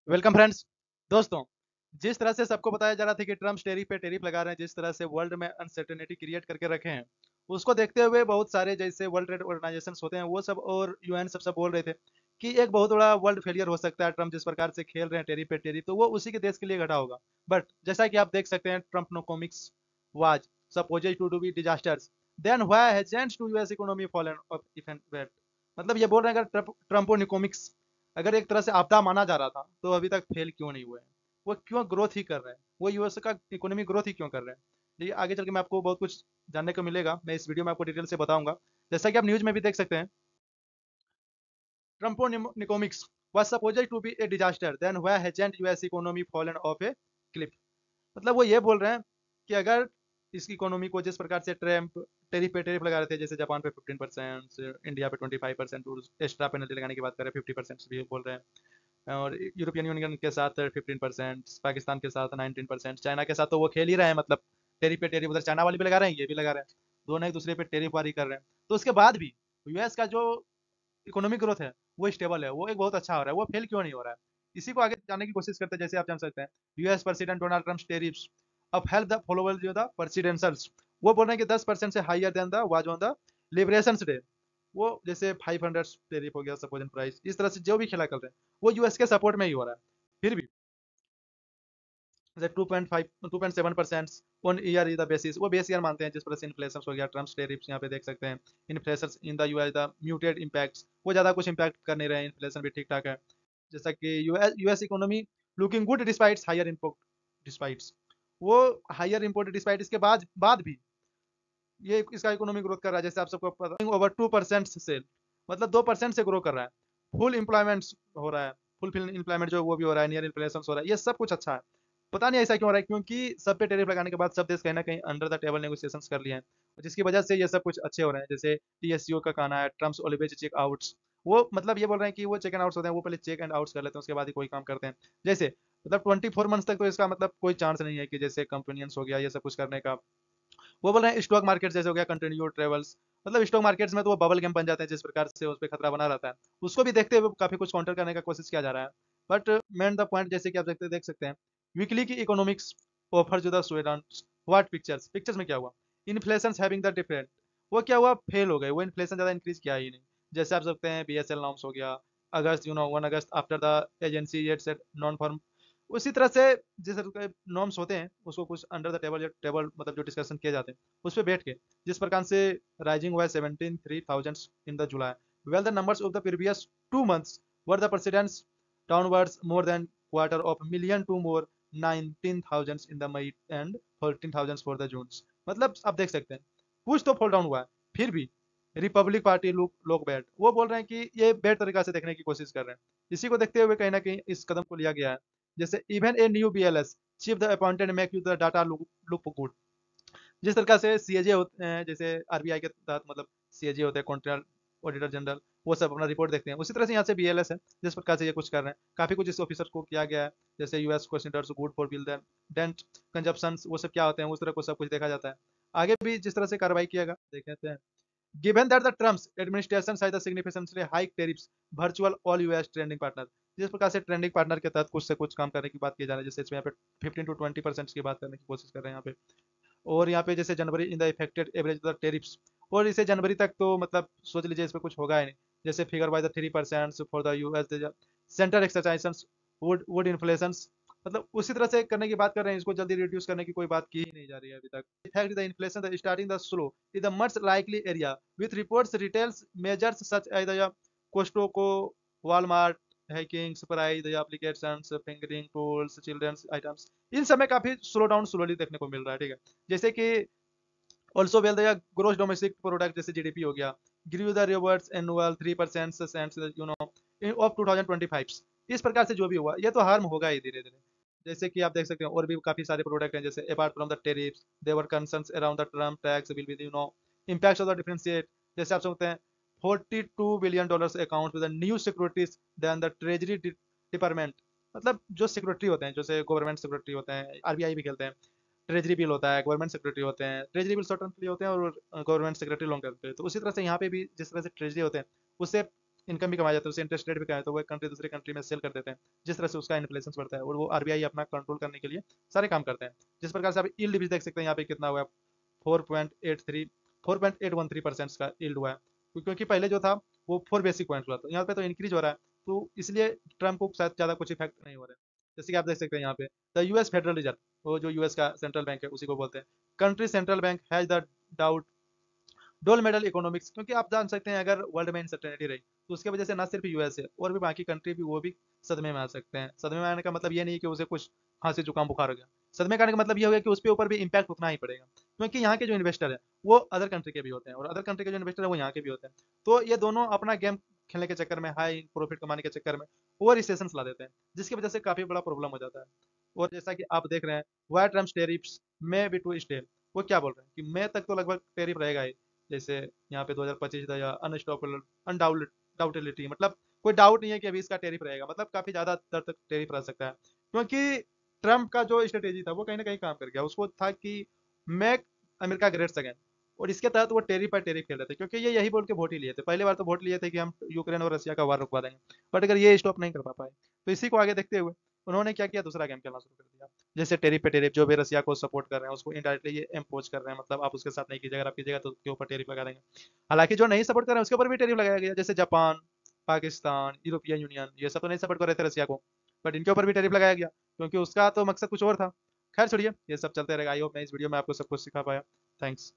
Welcome friends. दोस्तों, जिस तरह से सबको बताया जा रहा था कि ट्रम्प टैरिफ पे टैरिफ लगा रहे हैं, जिस तरह से वर्ल्ड में अनसर्टेनिटी क्रिएट करके रखे हैं, उसको देखते हुए बहुत सारे जैसे वर्ल्ड ट्रेड ऑर्गेनाइजेशंस होते हैं, वो सब और यूएन सब बोल रहे थे कि एक बहुत बड़ा वर्ल्ड फेलियर हो सकता है। ट्रम्प जिस प्रकार से खेल रहे हैं टैरिफ पे टैरिफ, तो वो उसी के देश के लिए घटा होगा। बट जैसा कि आप देख सकते हैं, Trumponomics was supposed to be disasters, then why hasn't to US economy fallen off even yet. मतलब ये बोल रहे हैं, अगर ट्रम्प और इकोनॉमिक्स अगर एक तरह से आपदा माना जा रहा था, तो अभी तक फेल क्यों नहीं हुए हैं? वो क्यों ग्रोथ ही कर रहे हैं? वो यूएस का इकोनॉमी ग्रोथ ही क्यों कर रहे हैं? देखिए, आगे चल के मैं आपको बहुत कुछ जानने को मिलेगा, मैं इस वीडियो में आपको डिटेल से बताऊंगा। जैसा कि आप न्यूज में भी देख सकते हैं, ट्रम्पो निकोमिक्स was supposed to be a disaster, then why hasn't US economy fallen off a cliff? मतलब वो ये बोल रहे हैं कि अगर इस इकोनॉमी को जिस प्रकार से ट्रम्प टेरिफ पे टेरिफ लगा रहे थे, जैसे जापान पे 15%, इंडिया पे 25% और एक्स्ट्रा पेनल्टी लगाने की बात करें 50% भी बोल रहे हैं, और यूरोपियन यूनियन के साथ 15%, पाकिस्तान के साथ 19%, चाइना के साथ तो वो खेल ही रहे हैं। मतलब टेरिफ पे टेरिफ उधर चाइना वाले भी लगा रहे हैं, ये भी लगा रहे हैं, दोनों एक दूसरे पे टेरिफ वारी कर रहे हैं। तो उसके बाद भी यूएस का जो इकोनॉमिक ग्रोथ है वो स्टेबल है, वो एक बहुत अच्छा हो रहा है। वो फेल क्यों नहीं हो रहा है? इसी को आगे जानने की कोशिश करते हैं। जैसे आप जान सकते हैं, US president Donald Trump tariffs अब हेल्प द फॉलोअर जो था प्रेसिडेंशियल्स, वो बोल रहे हैं कि 10% से higher than the was on the liberation day. वो जैसे 500 टेरिफ हो गया सपोज प्राइस, इस तरह से जो भी खेला कर रहे हैं वो यूएस के सपोर्ट में ही हो रहा है। फिर भी जैसे 2.7% on year is the basis, वो बेस ईयर मानते हैं। जिस तरह से इन्फ्लेशन हो गया, ट्रम्प टेरिफ्स यहाँ पे देख सकते हैं, inflation in the US the muted impacts, वो ज्यादा कुछ इम्पैक्ट कर नहीं रहे हैं, इन्फ्लेशन भी ठीक ठाक है। जैसा कि US economy looking good despite higher import despite, वो हायर इम्पोर्ट डिस्पाइट इसके बाद भी ये इसका इकोनॉमिक ग्रोथ कर रहा है। जैसे आप सबको पता, ओवर 2% से, मतलब 2% से ग्रो कर रहा है। फुल एम्प्लॉयमेंट हो रहा है, फुल एम्प्लॉयमेंट जो वो भी हो रहा है, नियर इन्फ्लेशन हो रहा है, ये सब कुछ अच्छा है। पता नहीं ऐसा क्यों हो रहा है, क्योंकि सब पे टैरिफ लगाने के बाद सब देश कहीं ना कहीं अंडर द टेबल नेगोशिएशंस कर लिए हैं, जिसकी वजह से ये सब कुछ अच्छे हो रहे हैं। जैसे टीएससीओ का कहना है, ट्रम्प्स ऑलवेज चेक आउट्स, वो मतलब ये बोल रहे हैं कि वो चेक एंड आउट्स होते हैं, वो पहले चेक एंड आउट्स कर लेते हैं, उसके बाद ही कोई काम करते हैं। जैसे मतलब 24 मंथ्स तक तो इसका मतलब कोई चांस नहीं है कि जैसे कंपनियंस हो गया ये सब कुछ करने का। वो बोल रहे हैं स्टॉक मार्केट जैसे हो गया कंटिन्यू ट्रेवल्स, मतलब स्टॉक मार्केट्स में तो वो बबल गेम बन जाते हैं, जिस प्रकार से उस पर खतरा बना रहता है, उसको भी देखते हुए काफी कुछ काउंटर करने का कोशिश किया जा रहा है। बट मेन द पॉइंट, जैसे कि आप देख सकते हैं, वीकली की इकोनॉमिक्स ऑफर जो the students what pictures pictures में क्या हुआ, इन्फ्लेशन हैविंग द डिफरेंट, वो क्या हुआ, फेल हो गए, वो इन्फ्लेशन ज्यादा इंक्रीज किया ही नहीं। जैसे आप सकते हैं बीएसएल नॉर्म्स हो गया, अगस्त 1 अगस्त after the agency it set non form, उसी तरह से जिस नॉर्म्स होते हैं उसको कुछ अंडर द टेबल या टेबल मतलब जो डिस्कशन किए जाते हैं उस पर बैठ के, जिस प्रकार से राइजिंग हुआ 17,300 in the July, well the numbers of the previous 2 months were the president's downwards more than quarter of million to more 19,000 in the May and 14,000 for the June. मतलब आप देख सकते हैं कुछ तो फॉल डाउन हुआ है। फिर भी रिपब्लिक पार्टी लोग बैठ वो बोल रहे हैं कि ये बेटर तरीका से देखने की कोशिश कर रहे हैं। इसी को देखते हुए कहीं ना कहीं इस कदम को लिया गया है। जैसे even a new BLS chief the appointed make you the data look good, जिस तरह से सीएजे होते हैं, जैसे आरबीआई के तहत मतलब सीएजे होते हैं, कॉन्ट्रियल ऑडिटर जनरल, वो सब अपना रिपोर्ट देखते हैं, उसी तरह से यहाँ से बीएलएस है, जिस प्रकार से ये कुछ कर रहे हैं। काफी कुछ इस ऑफिसर को किया गया है। जैसे US considers good for bill dent consumption, वो सब क्या होते हैं, उस तरह को सब कुछ देखा जाता है। आगे भी जिस तरह से कार्रवाई किया देखते हैं। Given that the Trump's administration has the significantly high tariffs, virtual all US trending partner, जिस प्रकार से ट्रेंडिंग पार्टनर के तहत कुछ से कुछ काम करने की बात की जा रही है, जैसे इसमें यहाँ पे 15 to 20% की बात करने की कोशिश कर रहे हैं यहाँ पे। और यहाँ पे जैसे जनवरी in the affected average the tariffs, और इसे जनवरी तक तो मतलब सोच लीजिए इस पर कुछ होगा ही नहीं। जैसे figure by the 3% for the US center exercisations would inflation, मतलब उसी तरह से करने की बात कर रहे हैं, इसको जल्दी रिड्यूस करने की कोई बात की ही नहीं जा रही है अभी तक। Effect the inflation the starting the slow is the much likely area with reports retails measures such as the Costco, Walmart, hacking price applications, fingering tools, children's items, इन सब में काफी स्लो डाउन स्लोली देखने को मिल रहा है। ठीक है, जैसे कि also well the gross domestic product जैसे जीडीपी हो गया, grew the reverse annual 3% you know of 2025, इस प्रकार से जो भी हुआ ये तो हार्म होगा ही धीरे धीरे। जैसे कि आप देख सकते हैं और भी काफी सारे प्रोडक्ट हैं, जैसे apart from the tariffs their concerns around the Trump tax will be impacts of the differentiate, जैसे आप सकते हैं $42 billion account with new securities then the treasury department, मतलब जो सिक्योरिटी होते हैं, जैसे गवर्नमेंट सिक्योरिटी होते हैं, आरबीआई भी खेलते हैं, ट्रेजरी बिल होता है, गवर्नमेंट सेक्रेटरी होते हैं, ट्रेजरी बिल शॉर्ट टर्म के लिए होते हैं और गवर्नमेंट सेक्रेटरी लॉन्ग टर्म के लिए। तो उसी तरह से यहाँ पे भी जिस तरह से ट्रेजरी होते हैं उससे इनकम भी कमाया जाता है, उससे इंटरेस्ट रेट भी कमाया, तो वो एक कंट्री दूसरे कंट्री में सेल कर देते हैं, जिस तरह से उसका इन्फ्लेशन बढ़ता है, और वो आरबीआई अपना कंट्रोल करने के लिए सारे काम करते हैं। जिस प्रकार से आप यील्ड भी देख सकते हैं यहाँ पे कितना हुआ है, 4.83 4.813% का यील्ड हुआ है, क्योंकि पहले जो था वो 4 बेसिक पॉइंट हुआ था, यहाँ पे तो इंक्रीज हो रहा है, तो इसलिए ट्रम्प को शायद ज़्यादा कुछ इफेक्ट नहीं हो रहा है। जैसे कि आप देख सकते हैं यहाँ पे द यूएस फेडरल रिजर्व, वो जो यूएस का सेंट्रल बैंक है उसी को बोलते हैं, country central bank has the doubt डोल मेडल इकोनॉमिक्स, क्योंकि आप जान सकते हैं अगर वर्ल्ड में अनसर्टेनिटी रही तो उसके वजह से ना सिर्फ यूएस है और भी बाकी कंट्री भी वो भी सदमे में आ सकते हैं। सदमे में आने का मतलब ये नहीं है कि उसे कुछ खांसी जुकाम बुखार हो गया, सदमे का आने का मतलब ये हो गया कि उसके ऊपर भी इम्पैक्ट उतना ही पड़ेगा, क्योंकि यहाँ के जो इन्वेस्टर है वो अदर कंट्री के भी होते हैं और अदर कंट्री के जो इन्वेस्टर है वो यहाँ के भी होते हैं, तो ये दोनों अपना गेम खेलने के चक्कर में, हाई प्रॉफिट कमाने के चक्कर में ओवर रिसेशन ला देते हैं, जिसकी वजह से काफी बड़ा प्रॉब्लम हो जाता है। और जैसा कि आप देख रहे हैं, why Trump tariffs may be to stay, वो क्या बोल रहे हैं कि मई तक तो लगभग टेरिफ रहेगा ही, जैसे यहाँ पे 2025 था या अनस्टॉपेबल अनडाउटेबिलिटी, मतलब कोई डाउट नहीं है कि अभी इसका टेरिफ रहेगा, मतलब काफी ज्यादा दर तक टेरिफ रह सकता है, क्योंकि ट्रम्प का जो स्ट्रेटेजी था वो कहीं ना कहीं काम कर गया, उसको था कि मेक अमेरिका ग्रेट अगेन, और इसके तहत वो टेरिफ पर टेरिफ खेल रहे थे, क्योंकि ये यही बोल के वोट ही लिए थे, पहली बार तो वोट लिए थे कि हम यूक्रेन और रशिया का वार रुकवा देंगे, बट अगर ये स्टॉप नहीं कर पा पाए तो इसी को आगे देखते हुए उन्होंने क्या किया, दूसरा गेम खेलना शुरू कर दिया, जैसे टेरिफ पे टेरिफ, जो भी रसिया को सपोर्ट कर रहे हैं उसको इनडायरेक्टली ये इम्पोज कर रहे हैं, मतलब आप उसके साथ नहीं कीजिएगा, अगर आप कीजिएगा तो उसके ऊपर टेरिफ लगा देंगे। हालांकि जो नहीं सपोर्ट कर रहे हैं उसके ऊपर भी टेरिफ लगाया गया, जैसे जापान, पाकिस्तान, यूरोपियन यूनियन, ये सब तो नहीं सपोर्ट कर रहे थे रसिया को, बट इनके ऊपर भी टेरिफ लगाया गया, क्योंकि उसका तो मकसद कुछ और था। खैर छोड़िए, ये सब चलते रहेगा, आई होप मैं इस वीडियो में आपको सब कुछ सिखा पाया। थैंक्स।